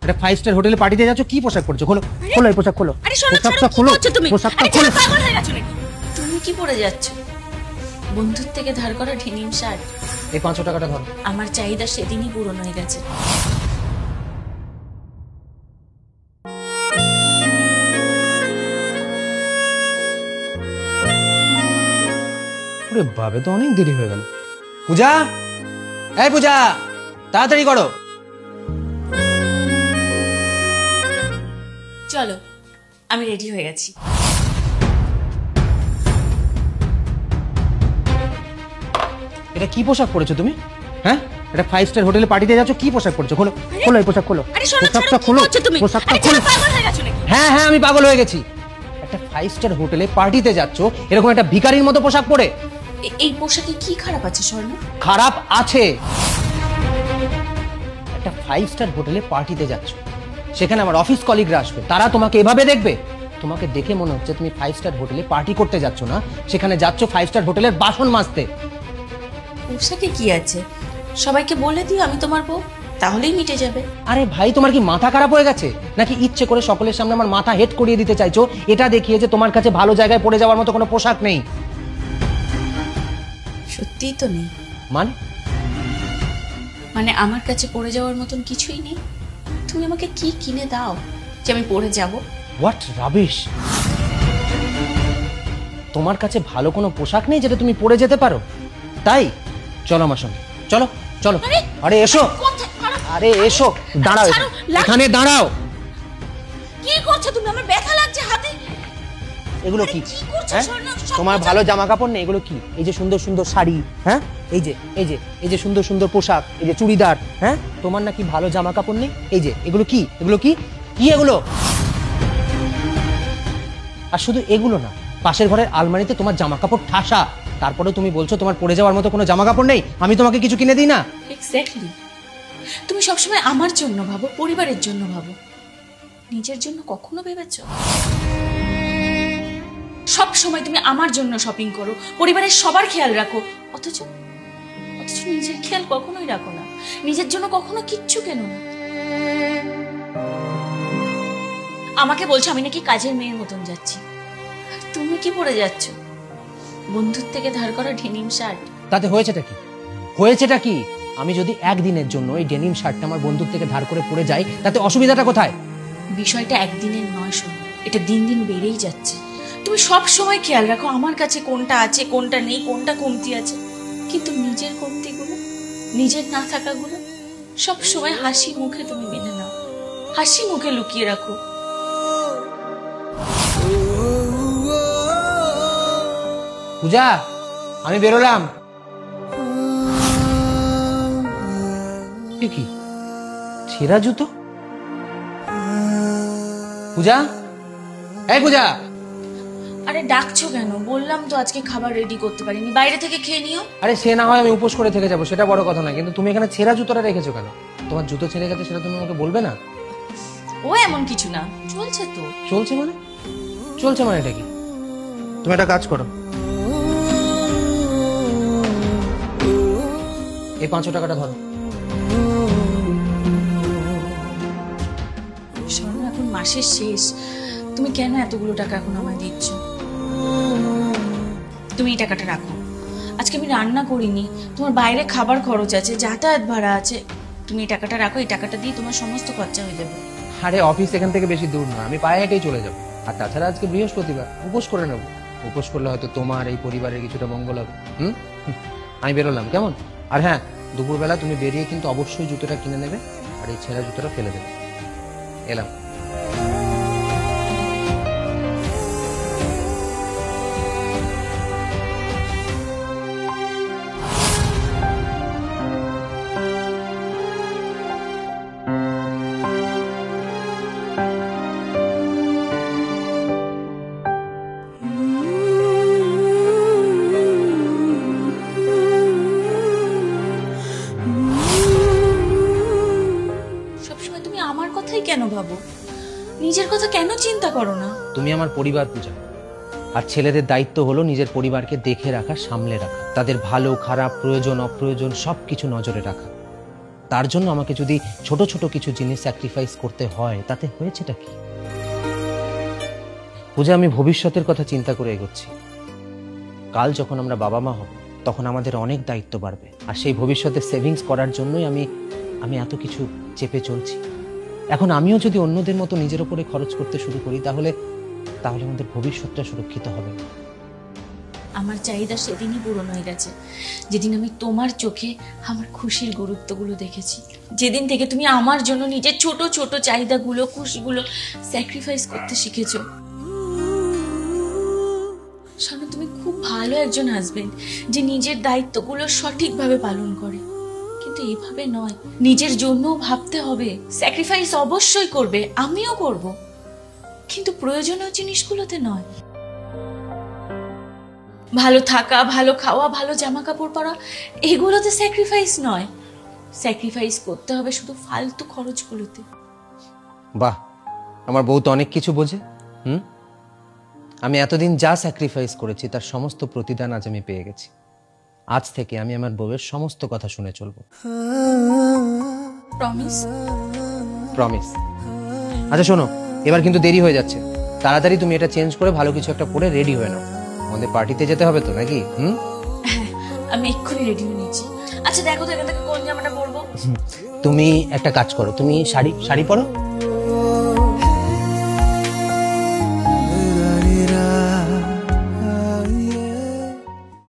একটা 5 স্টার হোটেলে পার্টিতে যাচ্ছ, কি পোশাক পরেছো? খোলো খোলো এই পোশাক খোলো। পোশাকটা খোলো, পোশাকটা খোলো। তুমি কি পরে যাচ্ছ? বন্ধুর থেকে ধার করা ডেনিম শার্ট। এই 500 টাকাটা ধরো। আমার চাহিদা সেদিনই পূরণ হয়ে গেছে। ওরে বাবা, তো অনেক দেরি হয়ে গেল। পূজা, এই পূজা, তাড়াতাড়ি করো। চলো, আমি রেডি হয়ে গেছি। এটা কি পোশাক পরেছো তুমি? হ্যাঁ, এটা 5 স্টার হোটেলে পার্টিতে যাচ্ছ, কি পোশাক পরেছো? খোলো খোলো এই পোশাক খোলো। পোশাকটা খোলো, পোশাকটা খোলো। হ্যাঁ হ্যাঁ, আমি পাগল হয়ে গেছি। একটা 5 স্টার হোটেলে পার্টিতে যাচ্ছ এরকম একটা ভিখারির মতো পোশাক পরে? এই পোশাকে কি খারাপ আছে স্বর্ণ? খারাপ আছে। একটা 5 স্টার হোটেলে পার্টিতে যাচ্ছ, সেখানে আমার অফিস কলিগরা আসবে, তারা তোমাকে এভাবে দেখবে? তোমাকে দেখে মনে হচ্ছে তুমি 5 স্টার হোটেলে পার্টি করতে যাচ্ছ না, সেখানে যাচ্ছ 5 স্টার হোটেলের বাসন মাজতে। পোশাকে কি আছে? সবাইকে বলে দিও আমি তোমার বউ, তাহলেই মিটে যাবে। আরে ভাই, তোমার কি মাথা খারাপ হয়ে গেছে নাকি? ইচ্ছে করে সকলের সামনে আমার মাথা হেড করিয়ে দিতে চাইছো, এটা দেখিয়ে যে তোমার কাছে ভালো জায়গায় পড়ে যাওয়ার মতো কোনো পোশাক নেই। সত্যিই তো নেই। মানে আমার কাছে পড়ে যাওয়ার মতন কিছুই নেই? তুমি আমাকে কি কিনে দাও যে আমি পড়ে যাব? What rubbish! তোমার কাছে ভালো কোনো পোশাক নেই যেটা তুমি পরে যেতে পারো? তাই চলো আমার সঙ্গে, চলো চলো। আরে এসো, আরে এসো, দাঁড়াও এখানে, দাঁড়াও। কি করছো তুমি? আমার ব্যথা লাগছে হাতে। এগুলো কি? তোমার ভালো জামা কাপড় নেই? এগুলো কি? এই যে সুন্দর সুন্দর শাড়ি, হ্যাঁ, এই যে এই যে এই যে সুন্দর সুন্দর পোশাক, এই যে চুড়িদার, হ্যাঁ, তোমার নাকি ভালো জামা কাপড় নেই? এই যে এগুলো কি? এগুলো কি? কি এগুলো? আর শুধু এগুলো না, পাশের ঘরের আলমারিতে তোমার জামা কাপড় ঠাসা, তারপরে তুমি বলছো তোমার পরে যাওয়ার মতো কোনো জামা কাপড় নেই। আমি তোমাকে কিছু কিনে দিই না? এক্স্যাক্টলি। তুমি সবসময় আমার জন্য ভাবো, পরিবারের জন্য ভাবো, নিজের জন্য কখনো ভেবেছো? সব সময় তুমি আমার জন্য শপিং করো, পরিবারের সবার খেয়াল রাখো, অথচ নিজের খেয়াল কখনোই রাখো না, নিজের জন্য কখনো কিচ্ছু কেন না। আমাকে বলছো আমি নাকি কাজের মেয়ের মতন যাচ্ছি, তুমি কি পরে যাচ্ছ? বন্ধুর থেকে ধার করা ডেনিম শার্ট। তাতে হয়েছেটা কি? হয়েছেটা কি? আমি যদি একদিনের জন্য এই ডেনিম শার্টটা আমার বন্ধুর থেকে ধার করে পরে যাই, তাতে অসুবিধাটা কোথায়? বিষয়টা একদিনের নয় শোনো, এটা দিন দিন বেড়েই যাচ্ছে। তুমি সব সময় খেয়াল রাখো আমার কাছে কোনটা আছে, কোনটা নেই, কোনটা কমতি আছে, কিন্তু নিজের কমতিগুলো, নিজের না থাকাগুলো সব সময় হাসি মুখে তুমি মেনে নাও, হাসি মুখে লুকিয়ে রাখো। পূজা, আমি বেরোলাম। কি ছেঁড়া জুতো? পূজা, এই পূজা। আরে ডাকছো কেন? বললাম তো আজকে খাবার রেডি করতে পারিনি, বাইরে থেকে খেয়ে নিও। আরে সে না হয় আমি উপোস করে থেকে যাবো, সেটা বড় কথা না, কিন্তু তুমি এখানে ছেঁড়া জুতোটা রেখেছো কেন? তোমার জুতো ছেড়ে গেছে সেটা তুমি আমাকে বলবে না? ও এমন কিছু না, চলছে তো। চলছে মানে? চলছে মানে এটা কি? তুমি একটা কাজ করো, এই 500 টাকাটা ধরো। স্বর্ণ, এখন মাসের শেষ, তুমি কেন এতগুলো টাকা এখন আমায় দিচ্ছ? তুমি এই টাকাটা রাখো। আজকে আমি রান্না করিনি, তোমার বাইরে খাবার খরচ আছে, যাতায়াত ভাড়া আছে, তুমি এই টাকাটা রাখো, এই টাকাটা দিয়ে তোমার সমস্ত খরচা হয়ে যাবে। আরে অফিস এখান থেকে বেশি দূর নয়, আমি পায়ে হেঁটেই চলে যাবো। আর তাছাড়া আজকে বৃহস্পতিবার, উপোস করে নেবো। উপোস করলে হয়তো তোমার এই পরিবারের কিছুটা মঙ্গল হবে। আমি বেরোলাম, কেমন? আর হ্যাঁ, দুপুরবেলা তুমি বেরিয়ে কিন্তু অবশ্যই জুতোটা কিনে নেবে, আর এই ছেঁড়া জুতোটা ফেলে দেবে। এলাম। কেন ভাবো? নিজের কথা কেন চিন্তা করো না? তুমি আমার পরিবার পূজা, আর ছেলেদের দায়িত্ব হলো নিজের পরিবারকে দেখে রাখা, সামলে রাখা, তাদের ভালো খারাপ, প্রয়োজন অপ্রয়োজন সবকিছু নজরে রাখা। তার জন্য আমাকে যদি ছোট ছোট কিছু জিনিস স্যাক্রিফাইস করতে হয়, তাতে হয়েছেটা কি? পূজা, আমি ভবিষ্যতের কথা চিন্তা করে এগোচ্ছি। কাল যখন আমরা বাবা মা হব, তখন আমাদের অনেক দায়িত্ব বাড়বে, আর সেই ভবিষ্যতে সেভিংস করার জন্যই আমি এত কিছু চেপে চলছি। এখন আমিও যদি অন্যদের মতো নিজের উপরে খরচ করতে শুরু করি, তাহলে আমাদের ভবিষ্যৎটা সুরক্ষিত হবে না। আমার চাহিদা সেদিনই পূরণ হয়ে গেছে, যেদিন আমি তোমার চোখে আমার খুশির গুরুত্বগুলো দেখেছি, যেদিন থেকে তুমি আমার জন্য নিজের ছোট ছোট চাহিদাগুলো, খুশিগুলো স্যাক্রিফাইস করতে শিখেছো। শোনো, তুমি খুব ভালো একজন হাজবেন্ড, যে নিজের দায়িত্বগুলো সঠিকভাবে পালন করে, কিন্তু এভাবে নয়। নিজের জন্যও ভাবতে হবে, স্যাক্রিফাইস অবশ্যই করবে, আমিও করব, কিন্তু প্রয়োজনীয় জিনিসগুলোতে নয়। ভালো থাকা, ভালো খাওয়া, ভালো জামা কাপড় পরা, এগুলোতে স্যাক্রিফাইস নয়। স্যাক্রিফাইস করতে হবে শুধু ফালতু খরচগুলোতে। বাহ, আমার বউ তো অনেক কিছু বোঝে। আমি এতদিন যা স্যাক্রিফাইস করেছি তার সমস্ত প্রতিদান আজ আমি পেয়ে গেছি। আজ থেকে আমি আমার বউয়ের সমস্ত কথা শুনে চলবো। প্রমিস? প্রমিস। আচ্ছা শোনো, এবার কিন্তু দেরি হয়ে যাচ্ছে, তাড়াতাড়ি তুমি এটা চেঞ্জ করে ভালো কিছু একটা পরে রেডি হয়ে নাও, আমাদের পার্টিতে যেতে হবে তো নাকি? হ্যাঁ, আমি এক্ষুনি রেডি হয়ে নিচ্ছি। আচ্ছা দেখো তো এখান থেকে কোন জামাটা পরবো। তুমি একটা কাজ করো, তুমি শাড়ি পরো।